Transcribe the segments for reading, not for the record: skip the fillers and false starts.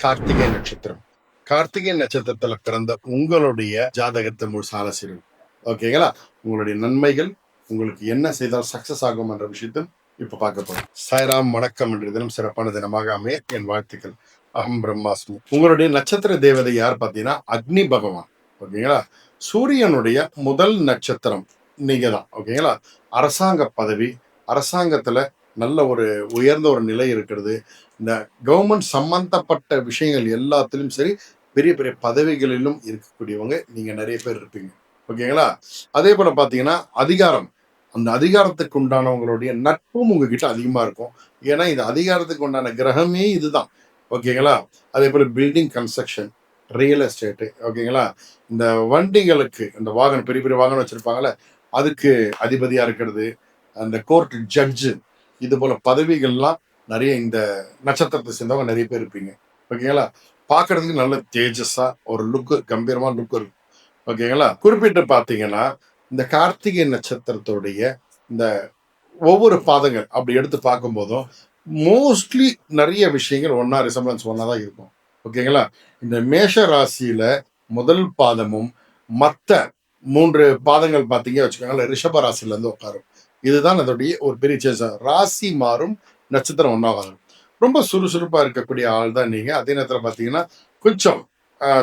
கார்த்திகை நட்சத்திரம். கார்த்திகை நட்சத்திரத்துல பிறந்த உங்களுடைய ஜாதகத்தை முழுசா ஆலோசிடும். ஓகேங்களா? உங்களுடைய நன்மைகள் உங்களுக்கு என்ன செய்தால் சக்சஸ் ஆகும் என்ற விஷயத்தை இப்ப பார்க்க போறோம். சாய்ராம், வணக்கம். என்ற தினம் சிறப்பான தினமாக அமைய என் வாழ்த்துக்கள். அகம் பிரம்மாஸ்மி. உங்களுடைய நட்சத்திர தேவதை யார் பார்த்தீங்கன்னா அக்னி பகவான். ஓகேங்களா? சூரியனுடைய முதல் நட்சத்திரம் நீங்க தான். ஓகேங்களா? அரசாங்க பதவி, அரசாங்கத்துல நல்ல ஒரு உயர்ந்த ஒரு நிலை இருக்கிறது. இந்த கவர்மெண்ட் சம்பந்தப்பட்ட விஷயங்கள் எல்லாத்திலும் சரி, பெரிய பெரிய பதவிகளிலும் இருக்கக்கூடியவங்க நீங்க நிறைய பேர் இருப்பீங்க. ஓகேங்களா? அதே போல பாத்தீங்கன்னா அதிகாரம், அந்த அதிகாரத்துக்கு உண்டானவங்களுடைய நட்பும் உங்ககிட்ட அதிகமா இருக்கும். ஏன்னா இது அதிகாரத்துக்கு உண்டான கிரகமே இதுதான். ஓகேங்களா? அதே போல பில்டிங் கன்ஸ்ட்ரக்ஷன், ரியல் எஸ்டேட். ஓகேங்களா? இந்த வண்டிகளுக்கு, இந்த வாகனம், பெரிய பெரிய வாகனம் வச்சிருப்பாங்கல்ல, அதுக்கு அதிபதியா இருக்கிறது, அந்த கோர்ட் ஜட்ஜு, இது போல பதவிகள்லாம் நிறைய இந்த நட்சத்திரத்தை சேர்ந்தவங்க நிறைய பேர் இருப்பீங்க. ஓகேங்களா? பார்க்கறதுக்கு நல்ல தேஜஸா ஒரு லுக், கம்பீரமா லுக் இருக்கும். ஓகேங்களா? குறிப்பிட்டு பார்த்தீங்கன்னா இந்த கார்த்திகை நட்சத்திரத்துடைய இந்த ஒவ்வொரு பாதங்கள் அப்படி எடுத்து பார்க்கும்போதும் மோஸ்ட்லி நிறைய விஷயங்கள் ஒன்னா ரிசம்பளன்ஸ் ஒன்னா தான் இருக்கும். ஓகேங்களா? இந்த மேஷ ராசியில முதல் பாதமும் மற்ற 3 பாதங்கள் பார்த்தீங்க வச்சுக்கோங்களேன், ரிஷப ராசியில இருந்து உட்காரும். இதுதான் அதோடைய ஒரு பெரிய சேஞ்ச். ராசி மாறும், நட்சத்திரம் ஒன்றாகும். ரொம்ப சுறுசுறுப்பா இருக்கக்கூடிய ஆள் தான் நீங்க. அதே நேரத்தில் பார்த்தீங்கன்னா கொஞ்சம்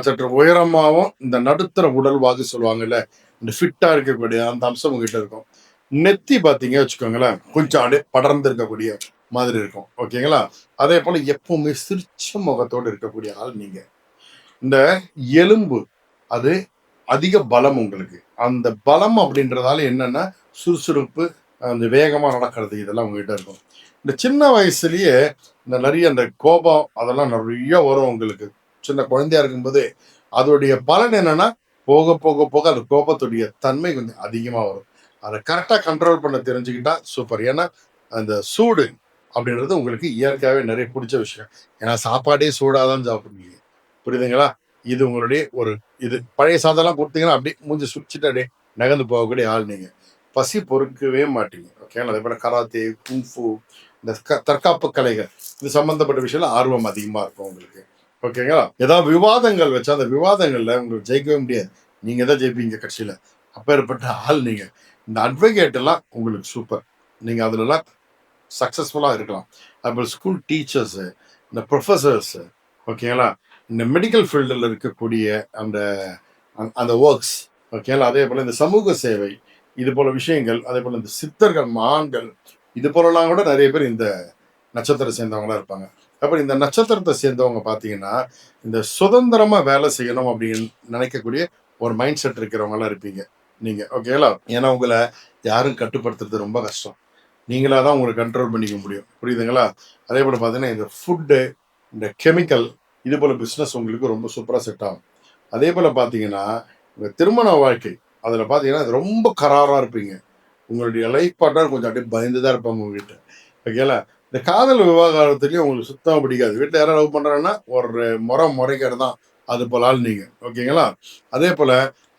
சற்று உயரமாகவும் இந்த நடுத்தர உடல்வாகு சொல்லுவாங்கல்ல, இந்த ஃபிட்டா இருக்கக்கூடிய அந்த அம்சம் உங்ககிட்ட இருக்கும். நெத்தி பார்த்தீங்க வச்சுக்கோங்களேன், கொஞ்சம் அப்படியே படர்ந்து இருக்கக்கூடிய மாதிரி இருக்கும். ஓகேங்களா? அதே போல எப்பவுமே சிரிச்ச முகத்தோடு இருக்கக்கூடிய ஆள் நீங்க. இந்த எலும்பு அது அதிக பலம் உங்களுக்கு. அந்த பலம் அப்படின்றதால என்னன்னா சுறுசுறுப்பு, அந்த வேகமா நடக்கிறது, இதெல்லாம் உங்ககிட்ட இருக்கும். இந்த சின்ன வயசுலயே இந்த நிறைய அந்த கோபம் அதெல்லாம் நிறைய வரும் உங்களுக்கு. சின்ன குழந்தையா இருக்கும்போது அதோடைய பலன் என்னன்னா போக போக போக அந்த கோபத்துடைய தன்மை கொஞ்சம் அதிகமா வரும். அதை கரெக்டா கண்ட்ரோல் பண்ண தெரிஞ்சுக்கிட்டா சூப்பர். ஏன்னா அந்த சூடு அப்படின்றது உங்களுக்கு இயற்கையாவே நிறைய பிடிச்ச விஷயம். ஏன்னா சாப்பாடே சூடாதான் சாப்பிடுவீங்க. புரியுதுங்களா? இது உங்களுடைய ஒரு இது பழைய சாதம்லாம் கொடுத்தீங்கன்னா அப்படியே மூஞ்சி சுடிச்சுட்டு அப்படியே நகர்ந்து போகக்கூடிய ஆள் நீங்க. பசி பொறுக்கவே மாட்டீங்க. ஓகே, அதே போல கராத்தே, குங்ஃபு, இந்த தற்காப்பு கலைகள், இது சம்பந்தப்பட்ட விஷயம்ல ஆர்வம் அதிகமா இருக்கும் உங்களுக்கு. ஓகேங்களா? ஏதாவது விவாதங்கள் வச்சா அந்த விவாதங்கள்ல உங்களுக்கு ஜெயிக்கவே முடியாது. நீங்க தான் ஜெயிப்பீங்க கட்சியில. அப்பேற்பட்ட ஆள் நீங்க. இந்த அட்வொகேட் எல்லாம் உங்களுக்கு சூப்பர். நீங்க அதுலலாம் சக்சஸ்ஃபுல்லா இருக்கலாம். அப்புறம் ஸ்கூல் டீச்சர்ஸ், இந்த ப்ரொஃபசர்ஸ், ஓகேங்களா? இந்த மெடிக்கல் ஃபீல்டில் இருக்கக்கூடிய அந்த அந்த ஒர்க்ஸ், ஓகேங்களா? அதே போல இந்த சமூக சேவை, இது போல விஷயங்கள், அதே போல இந்த சித்தர்கள், மகான்கள், இது போலலாம் கூட நிறைய பேர் இந்த நட்சத்திரம் சேர்ந்தவங்களா இருப்பாங்க. அப்புறம் இந்த நட்சத்திரத்தை சேர்ந்தவங்க பார்த்தீங்கன்னா இந்த சுதந்திரமா வேலை செய்யணும் அப்படின்னு நினைக்கக்கூடிய ஒரு மைண்ட் செட் இருக்கிறவங்க இருப்பீங்க நீங்க. ஓகேங்களா? ஏன்னா உங்களை யாரும் கட்டுப்படுத்துறது ரொம்ப கஷ்டம். நீங்களா தான் உங்களை கண்ட்ரோல் பண்ணிக்க முடியும். புரியுதுங்களா? அதே போல பார்த்தீங்கன்னா இந்த ஃபுட்டு, இந்த கெமிக்கல், இது போல பிஸ்னஸ் உங்களுக்கு ரொம்ப சூப்பராக செட் ஆகும். அதே போல பார்த்தீங்கன்னா உங்க திருமண வாழ்க்கை, அதில் பார்த்தீங்கன்னா ரொம்ப கராராக இருப்பீங்க. உங்களுடைய லைஃப் பார்ட்னர் கொஞ்சம் அப்படியே பயந்து தான் இருப்பாங்க உங்ககிட்ட. ஓகேங்களா? இந்த காதல் விவகாரத்துலேயும் உங்களுக்கு சுத்தமாக பிடிக்காது. வீட்டில் யாரும் லவ் பண்ணுறாங்கன்னா ஒரு முறைக்கிறது தான். அது போல ஆள் நீங்க. ஓகேங்களா? அதே போல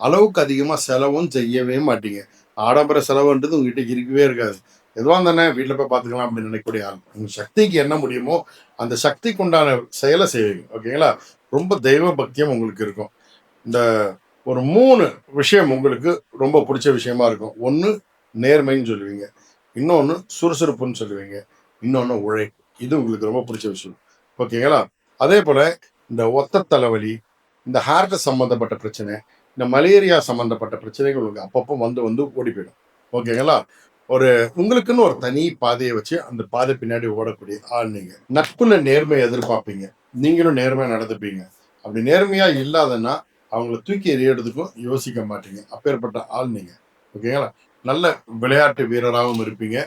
அளவுக்கு அதிகமாக செலவும் செய்யவே மாட்டீங்க. ஆடம்பர செலவுன்றது உங்ககிட்ட இருக்கவே இருக்காது. எதுவாக தானே வீட்டில் போய் பார்த்துக்கலாம் அப்படின்னு நினைக்கக்கூடிய ஆள். உங்க சக்திக்கு என்ன முடியுமோ அந்த சக்திக்கு உண்டான செயலை செய்வீங்க. ஓகேங்களா? ரொம்ப தெய்வ பக்தியம் உங்களுக்கு இருக்கும். இந்த ஒரு 3 விஷயம் உங்களுக்கு ரொம்ப பிடிச்ச விஷயமா இருக்கும். ஒன்று நேர்மைன்னு சொல்லுவீங்க, இன்னொன்று சுறுசுறுப்புன்னு சொல்லுவீங்க, இன்னொன்று உழைப்பு. இது உங்களுக்கு ரொம்ப பிடிச்ச விஷயம். ஓகேங்களா? அதே போல இந்த ஒத்த தலைவலி, இந்த ஹார்ட் சம்பந்தப்பட்ட பிரச்சனை, இந்த மலேரியா சம்பந்தப்பட்ட பிரச்சனைகள் உங்களுக்கு அப்பப்போ வந்து வந்து ஓடி போயிடும். ஓகேங்களா? ஒரு உங்களுக்குன்னு ஒரு தனி பாதையை வச்சு அந்த பாதை பின்னாடி ஓடக்கூடிய ஆள் நீங்க. நட்புல நேர்மை எதிர்பார்ப்பீங்க. நீங்களும் நேர்மையா நடந்துப்பீங்க. அப்படி நேர்மையா இல்லாதன்னா அவங்கள தூக்கி எறியறதுக்கும் யோசிக்க மாட்டீங்க. அப்பேற்பட்ட ஆள் நீங்க. ஓகேங்களா? நல்ல விளையாட்டு வீரராகவும் இருப்பீங்க.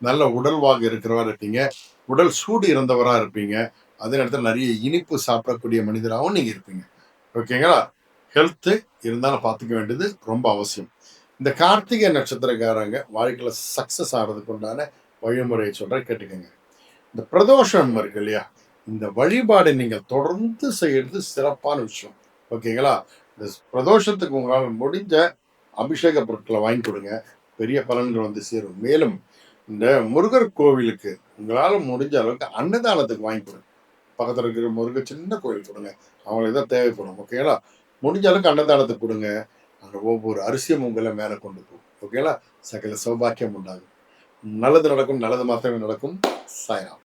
நல்ல உடல்வாகு இருக்கிறவரா இருப்பீங்க. உடல் சூடு இறந்தவரா இருப்பீங்க. அதே நேரத்தில் நிறைய இனிப்பு சாப்பிடக்கூடிய மனிதராகவும் நீங்க இருப்பீங்க. ஓகேங்களா? ஹெல்த் இருந்தாலும் பார்த்துக்க வேண்டியது ரொம்ப அவசியம். இந்த கார்த்திகை நட்சத்திரக்காரங்க வாழ்க்கையில சக்சஸ் ஆகிறதுக்கு உண்டான வழிமுறையை சொல்றேன், கேட்டுக்கோங்க. இந்த பிரதோஷம் இருக்கு இல்லையா, இந்த வழிபாடை நீங்க தொடர்ந்து செய்யறது சிறப்பான விஷயம். ஓகேங்களா? இந்த பிரதோஷத்துக்கு உங்களால் முடிஞ்ச அபிஷேக பொருட்களை வாங்கி கொடுங்க. பெரிய பலன்கள் வந்து சேரும். மேலும் இந்த முருகர் கோவிலுக்கு உங்களால் முடிஞ்ச அளவுக்கு அன்னதானத்துக்கு வாங்கி கொடுங்க. பக்கத்தில் இருக்கிற முருக சின்ன கோயில் கொடுங்க, அவங்களுக்கு தான் தேவைப்படும். ஓகேங்களா? முடிஞ்ச அளவுக்கு அன்னதானத்தை கொடுங்க. அந்த ஒவ்வொரு அரிசியும் உங்களை மேலே கொண்டு போகும். ஓகேங்களா? சகல சௌபாக்கியம் உண்டாகும். நல்லது நடக்கும், நல்லது மாத்திரமே நடக்கும். சாய்ராம்.